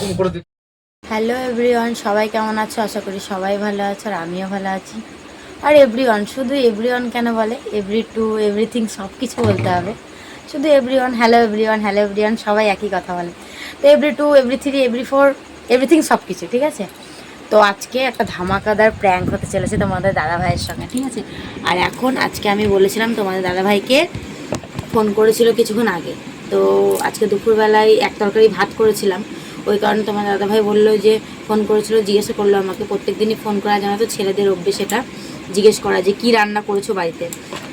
Hello everyone, সবাই কেমন আছো? আশা করি সবাই ভালো আছো আর আমিও ভালো আছি। আর এভরিওয়ান শুধু এভরিওয়ান কেন বলে? এভরি টু এভরিথিং সব কিছু বলতে হবে। শুধু everyone, hello everyone, hello everyone সবাই একই কথা বলে। তো every two, every three, every four, everything সব কিছু ঠিক আছে। তো আজকে একটা ধামাকাদার প্র্যাঙ্ক হতে চলেছে তোমাদের দাদাভাইয়ের সঙ্গে, ঠিক আছে। আর আজকে আমি বলেছিলাম তোমাদের দাদাভাইকে, ফোন করেছিল কিছুক্ষণ আগে। তো আজকে দুপুরবেলায় এক তরকারি ভাত করেছিলাম, ওই কারণে তোমার দাদাভাই বললো যে ফোন করেছিল, জিজ্ঞাসা করলো আমাকে। প্রত্যেক দিনই ফোন করা জানো তো, ছেলেদের অভ্যেস এটা, জিজ্ঞেস করা যে কী রান্না করেছো বাড়িতে।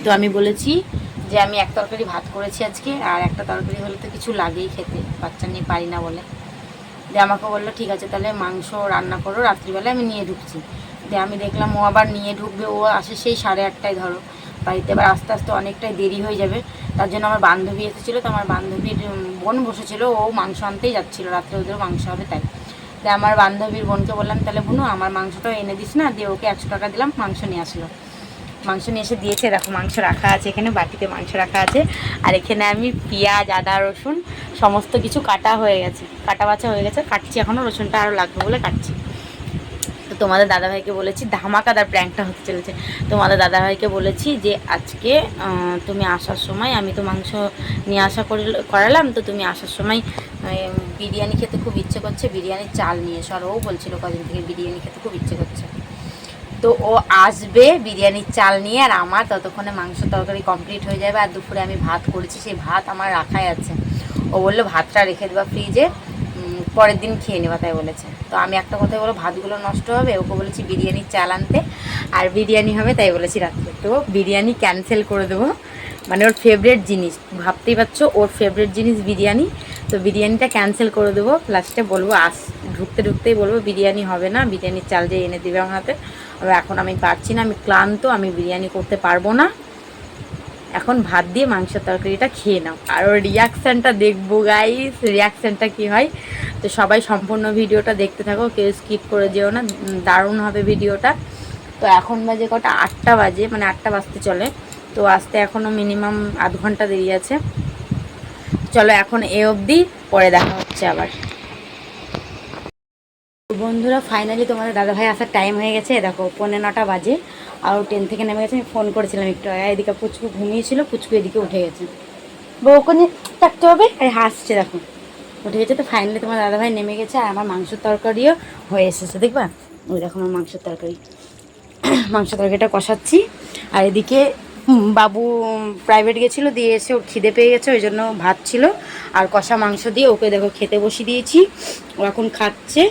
তো আমি বলেছি যে আমি এক তরকারি ভাত করেছি আজকে, আর একটা তরকারি হলে তো কিছু লাগেই খেতে, বাচ্চা নিয়ে পারি না বলে। দিয়ে আমাকে বললো ঠিক আছে তাহলে মাংস রান্না করো, রাত্রিবেলায় আমি নিয়ে ঢুকছি। দিয়ে আমি দেখলাম ও আবার নিয়ে ঢুকবে, ও আসে সেই 8:30 ধরো বাড়িতে। এবার আস্তে আস্তে অনেকটাই দেরি হয়ে যাবে, তার জন্য আমার বান্ধবী এসেছিলো। তো আমার বান্ধবীর বোন বসেছিল, ও মাংস আনতেই যাচ্ছিলো, রাত্রে ওদেরও মাংস হবে তাই। তাই আমার বান্ধবীর বোনকে বললাম তাহলে বোনু আমার মাংসটাও এনে দিস না। দিয়ে ওকে 100 টাকা দিলাম, মাংস নিয়ে আসলো। মাংস নিয়ে এসে দিয়েছে, দেখো মাংস রাখা আছে এখানে, বাটিতে মাংস রাখা আছে। আর এখানে আমি পেঁয়াজ, আদা, রসুন সমস্ত কিছু কাটা হয়ে গেছে, কাটা বাছা হয়ে গেছে, কাটছি এখনও, রসুনটা আরও লাগবে বলে কাটছি। তো তোমাদের দাদাভাইকে বলেছি, ধামাকাদার প্র্যাঙ্কটা হতে চলেছে। তোমাদের দাদাভাইকে বলেছি যে আজকে তুমি আসার সময়, আমি তো মাংস নিয়ে আসা করালাম, তো তুমি আসার সময় বিরিয়ানি খেতে খুব ইচ্ছে করছে, বিরিয়ানির চাল নিয়ে এসো। আর ও বলছিল কদিন থেকে বিরিয়ানি খেতে খুব ইচ্ছে করছে। তো ও আসবে বিরিয়ানির চাল নিয়ে, আর আমার ততক্ষণে মাংস তরকারি কমপ্লিট হয়ে যাবে। আর দুপুরে আমি ভাত করেছি, সেই ভাত আমার রাখাই আছে। ও বললো ভাতটা রেখে দেবা ফ্রিজে, পরের দিন খেয়ে নেবা, তাই বলেছে। তো আমি একটা কথাই বলো, ভাতগুলো নষ্ট হবে, ওকে বলেছি বিরিয়ানির চাল আনতে, আর বিরিয়ানি হবে তাই বলেছি রাত্রে। তো বিরিয়ানি ক্যান্সেল করে দেবো, মানে ওর ফেভারিট জিনিস, ভাবতেই পারছো ওর ফেভারিট জিনিস বিরিয়ানি। তো বিরিয়ানিটা ক্যান্সেল করে দেবো, লাস্টে বলবো ঢুকতেই বলবো বিরিয়ানি হবে না, বিরিয়ানির চাল যে এনে দেবে আমার হাতে। এখন আমি পারছি না, আমি ক্লান্ত, আমি বিরিয়ানি করতে পারবো না, এখন ভাত দিয়ে মাংসের তরকারিটা খেয়ে নাও। আর ওর রিয়াকশানটা দেখবো গাইস, রিয়াকশানটা কী হয়। তো সবাই সম্পূর্ণ ভিডিওটা দেখতে থাকো, কেউ স্কিপ করে যেও না, দারুণ হবে ভিডিওটা। তো এখন বাজে কটা, 8টা বাজে, মানে 8টা বাজতে চলে। তো আসতে এখনও মিনিমাম আধ ঘন্টা দেরি আছে। চলো এখন এ অবধি, পরে দেখা হচ্ছে আবার। বন্ধুরা ফাইনালি তোমাদের দাদাভাই আসার টাইম হয়ে গেছে, দেখো 9:45 বাজে। আর ট্রেন থেকে নেমে গেছে, আমি ফোন করেছিলাম একটু আগে, এদিকে পুচকু ঘুমিয়েছিল, পুচকু এদিকে উঠে গেছে, বউ কোনে থাকতে হবে, আর হাসছে দেখো, উঠে গেছে। তো ফাইনালি তোমার দাদাভাই নেমে গেছে, আর আমার মাংসের তরকারিও হয়ে এসেছে, দেখবা ওই দেখো আমার মাংসের তরকারি। মাংস তরকারিটা কষাচ্ছি। আর এদিকে বাবু প্রাইভেট গেছিলো, দিয়ে এসে ওর খিদে পেয়ে গেছে, ওই জন্য ভাত ছিল আর কষা মাংস দিয়ে ওকে দেখো খেতে বসিয়ে দিয়েছি, ও এখন খাচ্ছে।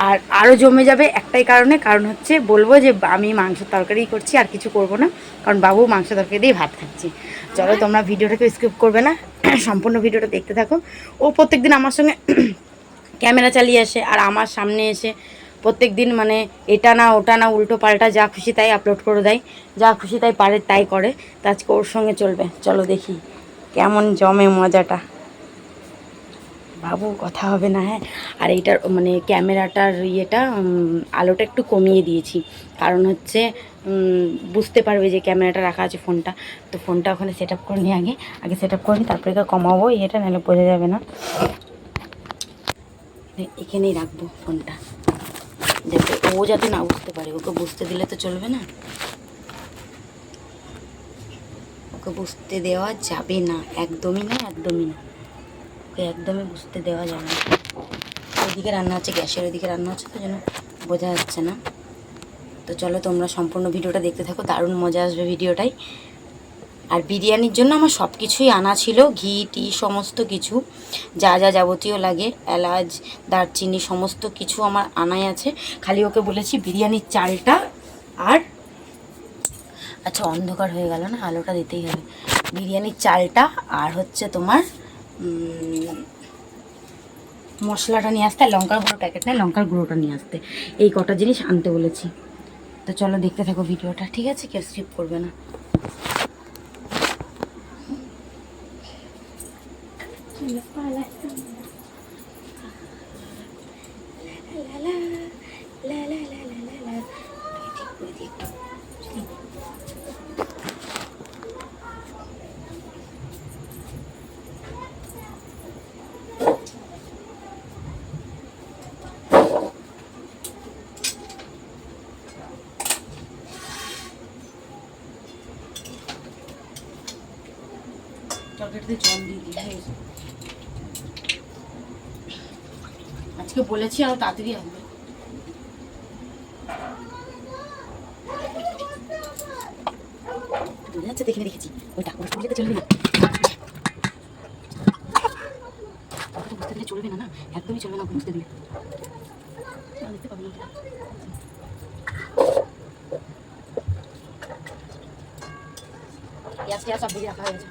আর আরও জমে যাবে একটাই কারণ হচ্ছে বলবো যে আমি মাংস তরকারি করছি, আর কিছু করব না, কারণ বাবু মাংস তরকারি দিয়ে ভাত খাচ্ছি। চলো তোমরা ভিডিওটাকে স্কিপ করবে না, সম্পূর্ণ ভিডিওটা দেখতে থাকো। ও প্রত্যেকদিন আমার সঙ্গে ক্যামেরা চালিয়ে আসে, আর আমার সামনে এসে প্রত্যেক দিন মানে এটা না ওটা না উল্টো পাল্টা যা খুশি তাই আপলোড করে দেয়, যা খুশি তাই পারে তাই করে। তো আজকে ওর সঙ্গে চলবে, চলো দেখি কেমন জমে মজাটা। বাবু কথা হবে না, হ্যাঁ। আর এইটার মানে ক্যামেরাটার আলোটা একটু কমিয়ে দিয়েছি, কারণ হচ্ছে বুঝতে পারবে যে ক্যামেরাটা রাখা আছে ফোনটা। তো ফোনটা ওখানে সেট আপ করে নিই, আগে সেট আপ করে নিই, তারপরে কমাবো এটা, নাহলে বোঝা যাবে না। এখানেই রাখবো ফোনটা, যাতে যাতে না বুঝতে পারে, ওকে বুঝতে দিলে তো চলবে না, ওকে বুঝতে দেওয়া যাবে না, একদমই না, একদমই না, ওকে একদমই বুঝতে দেওয়া যাবে না। ওইদিকে রান্না হচ্ছে, গ্যাসের ওইদিকে রান্না হচ্ছে, তো যেন বোঝা যাচ্ছে না। তো চলো তোমরা সম্পূর্ণ ভিডিওটা দেখতে থাকো, দারুণ মজা আসবে ভিডিওটাই। আর বিরিয়ানির জন্য আমার সব কিছুই আনা ছিল, ঘি টি সমস্ত কিছু, যা যা যাবতীয় লাগে, এলাচ দারচিনি সমস্ত কিছু আমার আনাই আছে। খালি ওকে বলেছি বিরিয়ানির চালটা, আর আচ্ছা অন্ধকার হয়ে গেল না, আলোটা দিতেই হবে, বিরিয়ানির চালটা আর হচ্ছে তোমার মশলাটা নিয়ে আসতে, আর লঙ্কার গুঁড়ো প্যাকেট নেই, লঙ্কার গুঁড়োটা নিয়ে আসতে, এই কটা জিনিস আনতে বলেছি। তো চলো দেখতে থাকো ভিডিওটা, ঠিক আছে, কেউ স্কিপ করবে না। তরকারিতে জল দিয়ে দিই, হয়ে গেছে। আজকে বলেছি আরো তাড়াতাড়ি আসবে। দেখে দেখেছি ওইটা বুঝতে চলবে না, বুঝতে দিলে চলবে না, না একদমই চলবে না বুঝতে দিলে, দেখতে পাবো না। পেঁয়াজ টেয়াজ সব ভেজে রাখা হয়ে গেছে।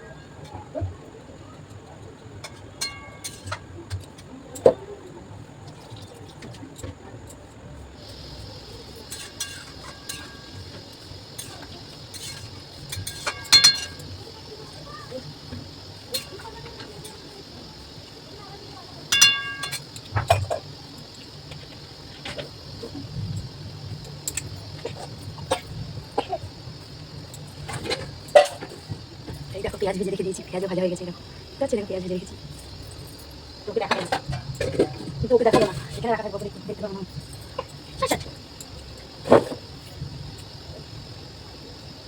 এই দেখো পেঁয়াজ ভেজে রেখে দিয়েছি, পেঁয়াজও ভাজা হয়ে গেছে, দেখো ঠিক আছে, দেখো পেঁয়াজ ভেজে রেখেছি। তোকে দেখা যাবে কিন্তু ওকে দেখাবো না, এখানে রাখা থাকবো, দেখতে পাবো না।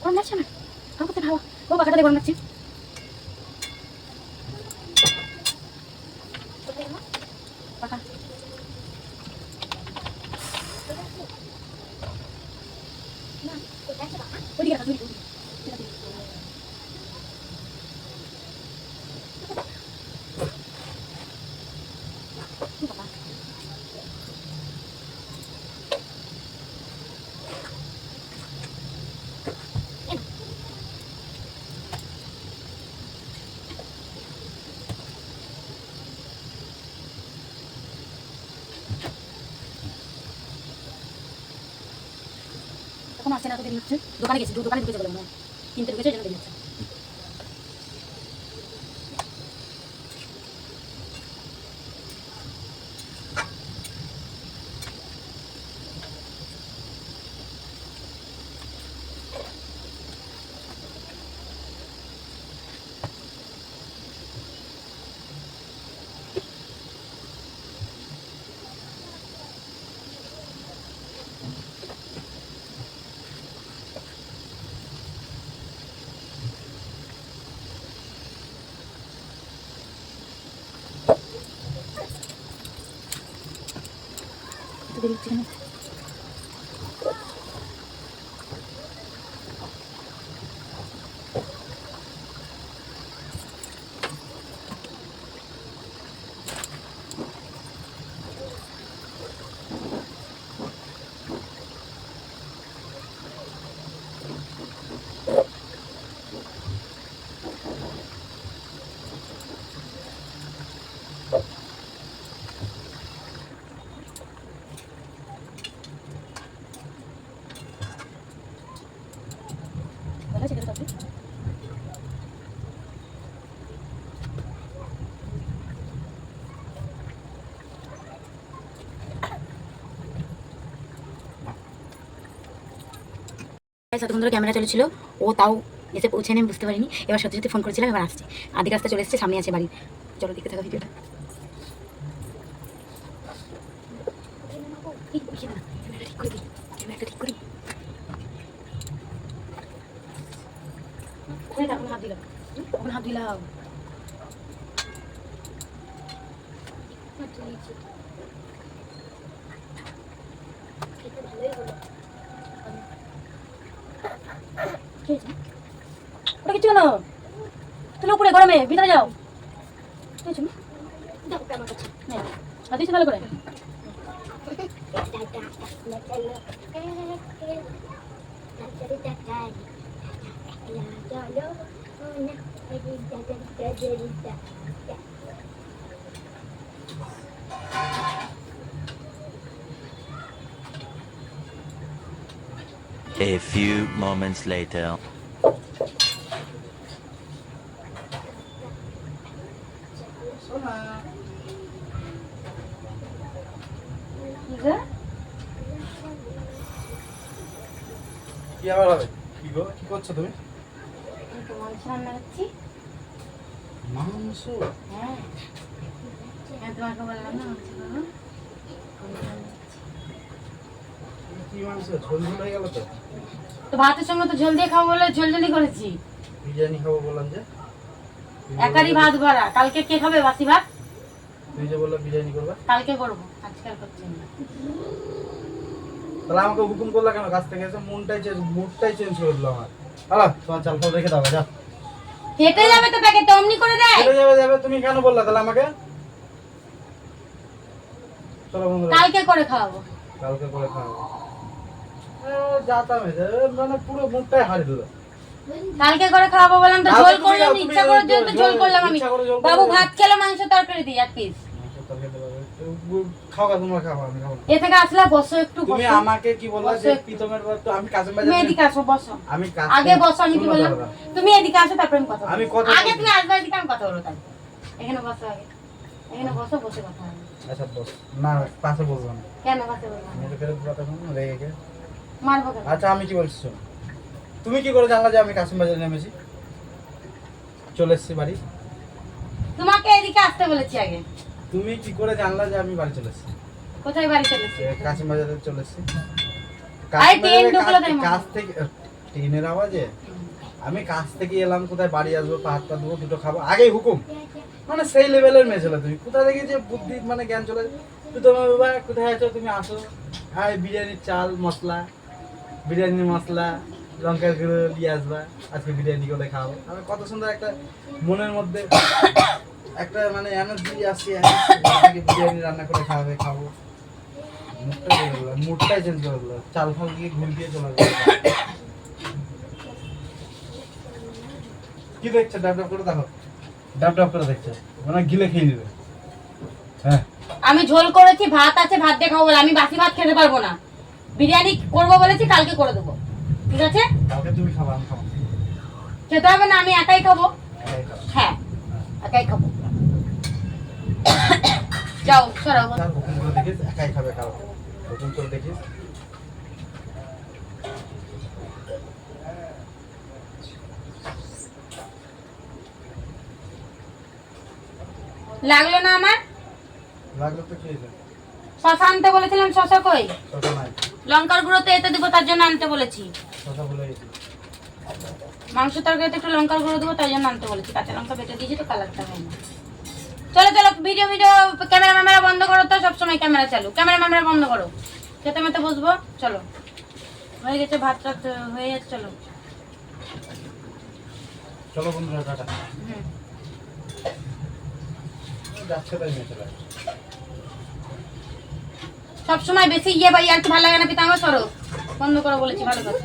গরম লাগছে না, কাউ করতে ভাবা ও পাখাটাতে গরম লাগছে। পাখা ওদিকে রাখা, এখন আসছে না তো দেরি হচ্ছে, দোকানে গেছি, দোকানে ঢুকেছে বলে মনে হয়, কিনতে ঢুকেছে এই জন্য দেরি হচ্ছে। দেরি হচ্ছে কেন? ভালো আছে কিন্তু এতক্ষণ ধরে ক্যামেরা চলেছিল, ও তাও এসে পৌঁছেনি আমি বুঝতে পারিনি। এবার সত্যি সত্যি ফোন করেছিলাম, এবার আসছে, আধি রাস্তা চলে এসেছে, সামনে আছে বাড়ি। চলো দেখতে থাকা ভিডিওটা। ঠিক করে দিই, ক্যামেরাটা ঠিক করি। ওখানে হাত দিলাম, ওখানে হাত দিলাম। ওটা কিছু না, তুমি উপরে গরমে ভিতরে যাও। ভালো করে A few moments later. কি আবার হবে? কি গো, কি করছো তুমি? মাংস রান্না করছি। মাংস? হ্যাঁ, তোমাকে বললাম না মাংস করবো। কি মাংস? ঝোল ঝোল হয়ে গেল তো। তো ভাতের সঙ্গে তো ঝোল দিয়ে খাবো বলে ঝোল ঝোলই করেছি। বিরিয়ানি খাবো বললাম যে। একারি ভাত ভরা, কালকে কে খাবে বাসি ভাত? তুই যে বললে বিরিয়ানি করবে, কালকে করবো, আজকে আর করছি না। তাহলে আমাকে হুকুম করলা কেন? কাছ থেকে এসে মুডটাই চেঞ্জ করে দিল আমার। আলা তোমার চাল ফাল রেখে দাও, যা। কেটে যাবে তো প্যাকেট, অমনি করে দেয়। চলে যাবে, তুমি কেন বললা তাহলে আমাকে? চলো বন্ধুরা, কালকে করে খাওয়াবো। কালকে করে খাওয়াবো। যাতাম মানে পুরো মুডটাই হারিয়ে দিল। কালকে করে খাওয়াবো বললাম তো, কালকে ঝোল তুমি করলাম, যাও, তুমি ইচ্ছা করে জন্য তো ঝোল করলাম আমি। ইচ্ছা করে ঝোল বাবু করলে। ভাত খেলো, মাংস তরকারি দিই 1 পিস। খাও গা, তোমরা খাও, আমি খাবো না। এ থেকে আসলে বসো একটু, তুমি বসো। আমাকে কি বললা যে বসো। প্রীতমের বাড়ি? তো আমি কাজের তুমি বাজারে এদিকে আসো, বসো। আমি কাজ আগে বসো, আমি কি শোনো বললাম? দাদা, তুমি এদিকে আসো, তারপর আমি কথা আমি বলবো। কথা আগে বলবো। তুমি আসবে, এদিকে আমি কথা বলবো। তাই এখানে বসো আগে, এখানে বসো, বসে কথা বলবো। আচ্ছা বস। না পাশে বসবো না, কেন পাশে বলবো? আমি তো ফেরত কথা বলবো না, রেগে গিয়ে। মারবো কেন? আচ্ছা আমি কি বলছি শোনো। তুমি কি করে জানলা যে আমি কাশিম বাজারে নেমেছি, চলে এসেছি বাড়ি? তোমাকে এদিকে আসতে বলেছি আগে। তুমি কি করে জানলা যে আমি বাড়ি চলে এসেছি? কোথায় বাড়ি চলেছি? কাশিম বাজারে চলে এসেছি। আরে ট্রেন ঢুকলো তাই মনে হয়। কাছ থেকে ট্রেনের আওয়াজে আমি কাছ থেকে এলাম, কোথায় বাড়ি আসবো, পা হাত পা ধুবো, দুটো খাবো, আগেই হুকুম। মানে সেই লেভেলের মেয়ে ছিল তুমি। কোথা থেকে যে বুদ্ধি মানে জ্ঞান চলে, তুই তোমার বাবা কোথায় আছো, তুমি আসো, হ্যাঁ বিরিয়ানির চাল মশলা, বিরিয়ানির মশলা, লঙ্কার গুঁড়ো দিয়ে আসবা, আজকে বিরিয়ানি করে খাবো। আমি কত সুন্দর একটা মনের মধ্যে একটা মানে এনার্জি আসছে, আজকে বিরিয়ানি রান্না করে খাবে, খাবো। মুডটাই চেঞ্জ করে দিল, চাল ফাল দিয়ে ঘুম দিয়ে চলে গেল। কি দেখছো? ডাব ডাব করে দেখো, ডাব ডাব করে দেখছো, মানে গিলে খেয়ে নিবে। হ্যাঁ আমি ঝোল করেছি, ভাত আছে, ভাত দিয়ে খাবো বলে। আমি বাসি ভাত খেতে পারবো না। বিরিয়ানি করবো বলেছি, কালকে করে দেবো, ঠিক আছে? কালকে তুমি খাবা, আমি খাবো। খেতে হবে না, আমি একাই খাবো। একাই খাবো। হ্যাঁ, একাই খাবো। যাও সরাও। চাল হুকুম করে দেখিস, একাই খাবে কালকে, হুকুম করে দেখিস। লাগলো না আমার? লাগলো তো খেয়ে যাবে। শশা আনতে বলেছিলাম, শশা কই? শশা নাই, লঙ্কার গুঁড়ো তো এতে দেবো, তার জন্য আনতে বলেছি। শশা ভুলে গেছি। মাংস তরকারিতে একটু লঙ্কার গুঁড়ো দেবো, তাই জন্য আনতে বলেছি। কাঁচা লঙ্কা বেটে দিয়েছি তো, কালারটা হয় না। চলো চলো, ভিডিও ক্যামেরা ম্যামেরা বন্ধ করো তো, সবসময় ক্যামেরা চালু। ক্যামেরা ম্যামেরা বন্ধ করো, খেতে মেতে বসবো। চলো, হয়ে গেছে ভাত টাত হয়ে যাচ্ছে, চলো। চলো বন্ধুরা, টাটা। হুম। যাচ্ছে তাই নিয়ে চলে আসো। সবসময় বেশি ভাই আর কি ভালো লাগে না, পিতা আমার সরো বন্ধ করো বলেছি, ভালো কথা।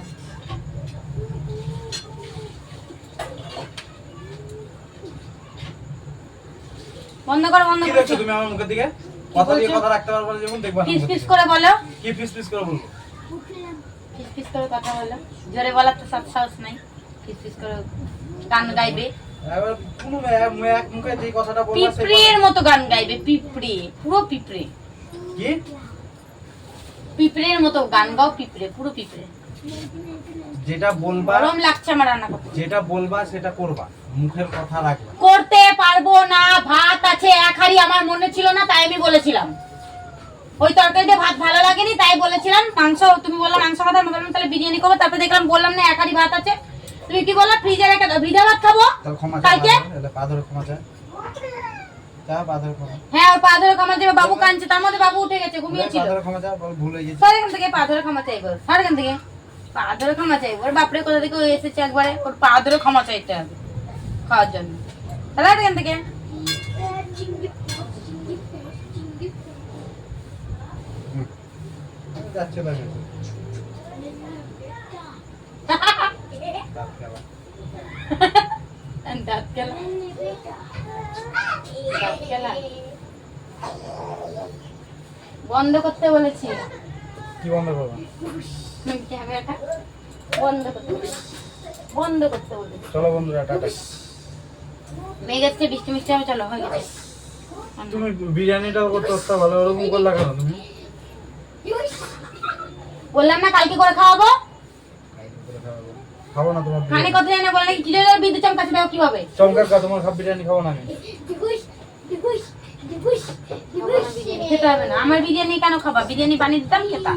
বন্ধ করো, বন্ধ কি করো। দেখছো তুমি আমার মুখের দিকে? কথা দিয়ে কথা রাখতে পারবো না, যেমন দেখবা না পিস মুখের পিস দিকে। করে বলো, কি পিস পিস করে বলবো? পিস পিস করে কথা বলো। জোরে বলার তো সাহস নাই। পিস পিস করে গান গাইবে, এবার কোনো এক মুখে যে কথাটা বলবা সেই পিঁপড়ের মতো গান গাইবে। পিঁপড়ে, পুরো পিঁপড়ে, কি? পিঁপড়ের মতো গান গাও। পিঁপড়ে, পুরো পিঁপড়ে। যেটা বলবা, গরম লাগছে আমার রান্না করতে। যেটা বলবা সেটা করবা, মুখের কথা রাখবা। করতে পারবো না, ভাত আছে এক হাঁড়ি, আমার মনে ছিল না তাই আমি বলেছিলাম। ওই তরকারিতে ভাত ভালো লাগেনি তাই বলেছিলাম। মাংস তুমি বললাম মাংস কথা, আমি বললাম তাহলে বিরিয়ানি করবো। তারপরে দেখলাম বললাম না এক হাঁড়ি ভাত আছে। তুমি কি বললা? ফ্রিজে রেখে দাও, ভিজা ভাত খাবো তাহলে ক্ষমা কালকে। চাই, পা ধরে ক্ষমা চাই, চা পা ধরে ক্ষমা, হ্যাঁ, ওর পা ধরে ক্ষমা চাইবে। বাবু কাঁদছে, তার মধ্যে বাবু উঠে গেছে, পা ঘুমিয়েছিল। ধরে ক্ষমা চা, বল ভুলে গেছি। সর এখান থেকে, পা ধরে ক্ষমা চাইবো। সর এখান থেকে, পা ধরে ক্ষমা চাইবো। ওর বাপরে কোথা থেকে ও এসেছে একবারে, ওর পা ধরে ক্ষমা চাইতে হবে খাওয়ার জন্য। তাহলে এখান থেকে যাচ্ছে তাই নিয়ে চলে। দাঁত খেলা। দাঁত খেলা, দাঁত খেলা বন্ধ করতে বলেছি। কি বন্ধ করবো? ক্যামেরাটা বন্ধ করতে বলেছি, বন্ধ করতে বলেছি। চলো বন্ধুরা, টাটা। মেঘ আসছে, বৃষ্টি মিষ্টি হবে। চলো, হয়ে গেছে। তুমি বিরিয়ানিটাও করতে পারতে, ভালো ওরকম করলা কেন তুমি? বললাম না কালকে করে খাওয়াবো। খাবো না তোমার কানে বিরিয়ানি। কথা জানে বলে নাকি জিরে বিদ্যুৎ চমকাচ্ছে, দাও কিভাবে? চমকার কা তোমার খাব বিরিয়ানি খাবো না আমি। খেতে হবে না। আমার বিরিয়ানি কেন খাবা? বিরিয়ানি বানিয়ে দিতাম, খেতা।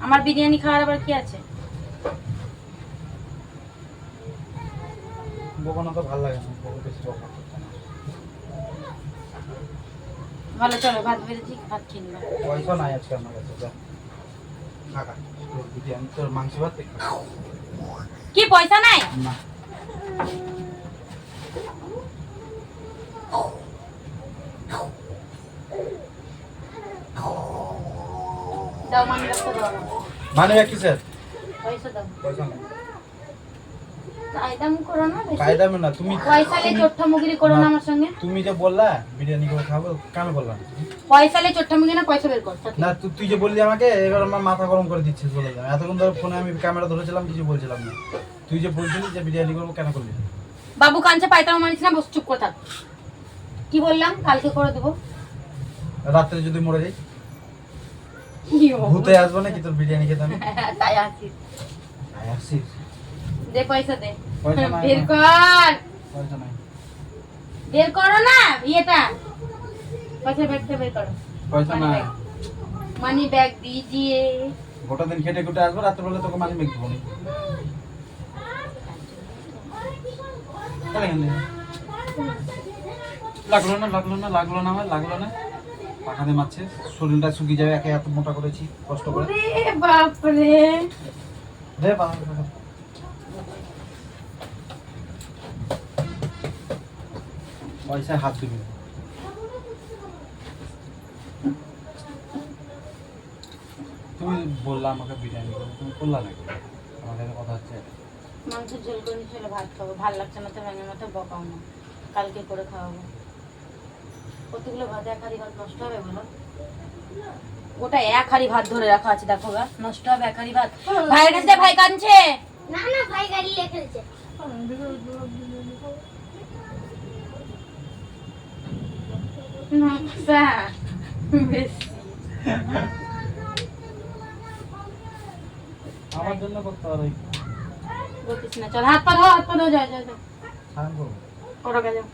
আমার বিরিয়ানি খাওয়ার আবার কি আছে? বকো না তো ভালো লাগে না, বকো বেশি বকো। ভালো চলো ভাত বেড়েছি, ভাত খেয়ে নিলাম। পয়সা নাই আজকে আমার কাছে, যা টাকা বিরিয়ানি তোর মাংস ভাত দেখি কি পয়সা নাই? না। দাও মানে রাখতে দাও না। মানে কি স্যার? পয়সা দাও। পয়সা নাই। কায়দাম করো না বেশি। কায়দামে না, তুমি পয়সা লে চোট্টামুগিরি করো না আমার সঙ্গে। তুমি যে বললা বিরিয়ানি করে খাবো, কেন বললাম? পয়সা লে চোট্টামুগিরি না, পয়সা বের কর। না তুই যে বললি আমাকে, এবার আমার মাথা গরম করে দিচ্ছিস বলে যাবে। এতক্ষণ ধরে ফোনে আমি ক্যামেরা ধরেছিলাম, কিছু বলছিলাম না। তুই যে বলছিলি যে বিরিয়ানি করবো, কেন করলি? বাবু কাঞ্চে পায়তামা মানিস না, বস চুপ করে থাক। কি বললাম? কালকে করে দেবো। রাত্রে যদি মরে যাই, ভূতে আসবো নাকি তোর বিরিয়ানি খেতে আমি? তাই আসিস। আসিস? দে পয়সা দে। পয়সা নাই। বের কর। পয়সা নাই। বের করো না ইয়েটা। পয়সা ব্যাগটা বের করো। পয়সা নাই। মানি ব্যাগ দিজিয়ে। গোটা দিন খেটে খুটে আসবো, রাত্রে বেলা তোকে মানি মেঘ দেবো নি। লাগলো না, লাগলো না, লাগলো না, আমার লাগলো না। পাখাতে মারছে, শরীরটা শুকিয়ে যাবে, একে এত মোটা করেছি কষ্ট করে। ওরে বাপ রে। দে বাবা, পয়সায় হাত দিবি। তুমি বললা আমাকে বিরিয়ানি করো, তুমি করলা নাকি? আমার কাছে কথা হচ্ছে। মাংস ঝোল করে ছিল, ভাত খাবো। ভাল লাগছে না তো ভেঙে মতো বকাও না। কালকে করে খাওয়াবো। কতগুলো ভাত, এক হাঁড়ি ভাত নষ্ট হবে বলো? ওটা এক হাঁড়ি ভাত ধরে রাখা আছে, দেখো গা নষ্ট হবে এক হাঁড়ি ভাত। ভাইয়ের কাছে ভাই কাঁদছে। না না ভাই গাড়ি নিয়ে খেলছে। নকশা বেশি। আমার জন্য করতে পারো। বলতিস না, চল হাত পা ধো, হাত পা ধো, যাও যাও যাও। স্নান করবো। ওরা যাও।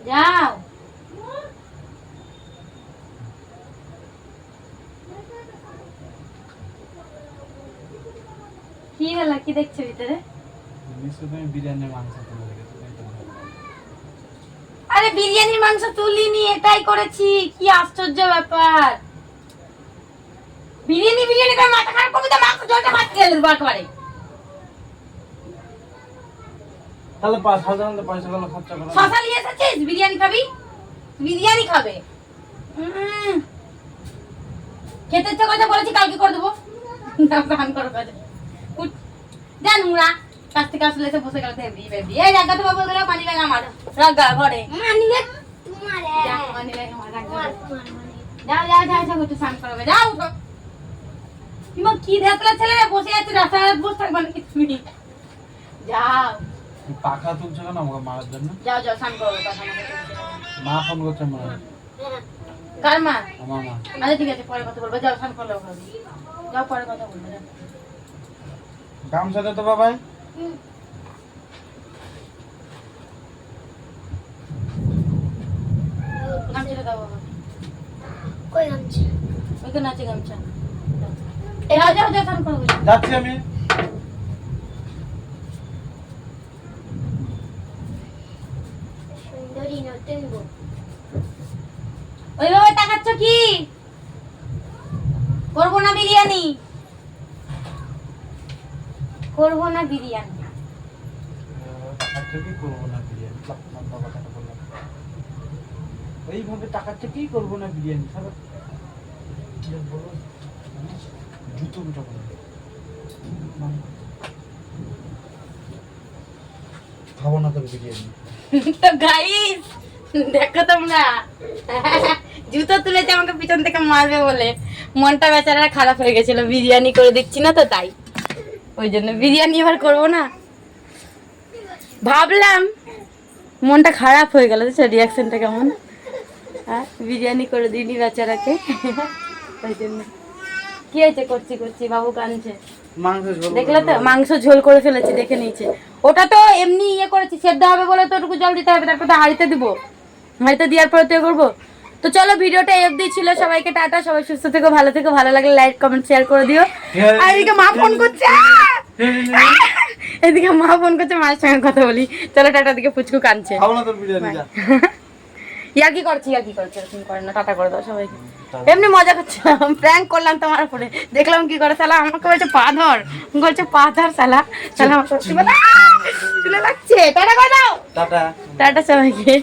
যাও। কি হলো, কি দেখছো ভিতরে? নিশ্চয় তুমি বিরিয়ানির মাংস তুলে রেখেছো, তাই তো ভাবলাম। আরে বিরিয়ানির মাংস তুলিনি, এটাই করেছি। কি আশ্চর্য ব্যাপার! বিরিয়ানি বিরিয়ানি করে মাথা খারাপ করবি তো, মাংস ঝোলটা ভাত খেয়ে নেবো একেবারে। তাহলে সাধারণত পয়সাগুলো খরচা করো। শশা নিয়ে এসেছিস? বিরিয়ানি খাবি? বিরিয়ানি খাবে? খেতে ইচ্ছে কথা বলেছি, কালকে করে দেবো। না প্রাণ করো কাজে। উঠ, যা নোংরা। কাছ থেকে আসলে এসে বসে গেল হেবি বেবি। এই রাখা তো বাবু গেল, পানি ব্যাগ আমার রাখা ঘরে। মানি ব্যাগ তোমার যা, পানি ব্যাগ আমার রাখা। তোমার মানে যাও যাও যাও যাও, একটু স্নান করবে, যাও উঠো। কিমা কি ধ্যাতলা ছেলে রে, বসে আছে রাস্তায়, বসে থাকবে না কিছু। যাও তুমি পাখা তুলছো কেন আমাকে মারার জন্য? যাও যাও, স্নান করবে। কথা আমাকে বলছে না। মা ফোন করছে মনে হয়। কার মা? আমার মা। আচ্ছা ঠিক আছে, পরে কথা বলবো। যাও স্নান করলে হবে। যাও পরে কথা বলবো, যাও। গামছাটা তো বাবাই। গামছাটা দাও বাবা। কই গামছা? ওইখানে আছে গামছা। যাও যাও যাও, স্নান করবো। যাচ্ছি আমি। সুন্দরী নতুন বউ। ওইভাবে তাকাচ্ছ কি? করবো না বিরিয়ানি, করবো না বিরিয়ানি। টাকাচ্ছে কি করবো না বিরিয়ানি? কথাটা বললাম এইভাবে, টাকাচ্ছে কি করবো না বিরিয়ানি? সারা কি আর বলো, জুতো মুটো করে খাবো না তো বিরিয়ানি। তো গাইস দেখো তোমরা, জুতো তুলেছে আমাকে পিছন থেকে মারবে বলে। মনটা বেচারা খারাপ হয়ে গেছিল, বিরিয়ানি করে দিচ্ছি না তো তাই, ওই জন্য বিরিয়ানি এবার করবো না ভাবলাম। মনটা খারাপ হয়ে গেল, রিয়াকশনটা কেমন। হ্যাঁ, বিরিয়ানি করে দিইনি বেচারাকে, ওই জন্য। কি হয়েছে? করছি করছি, বাবু কাঁদছে। মাংস ঝোল দেখলে তো, মাংস ঝোল করে ফেলেছি, দেখে নিয়েছে। ওটা তো এমনি ইয়ে করেছি, সেদ্ধ হবে বলে তো ওটুকু জল দিতে হবে, তারপর তো হাঁড়িতে দিব। হাঁড়িতে দেওয়ার পরে তো করবো। তো চলো ভিডিওটা এই অবধি ছিল, সবাইকে টাটা, সবাই সুস্থ থেকো, ভালো থেকো, ভালো লাগলে লাইক কমেন্ট শেয়ার করে দিও। আর এদিকে মা ফোন করছে, এদিকে মা ফোন করছে, মায়ের সঙ্গে কথা বলি। চলো টাটা, দিকে পুচকু কাঁদছে। খাবো না তোর বিরিয়ানি যা। ইয়ার কি করছি এরকম করে না, টাটা করে দাও সবাইকে। এমনি মজা করছিলাম, প্র্যাঙ্ক করলাম তোমার উপরে, দেখলাম কি করে শালা আমাকে বলছে পা ধর, বলছে পা ধর শালা আমার সত্যি বলে চলে লাগছে। টাটা করে দাও, টাটা। টাটা সবাইকে।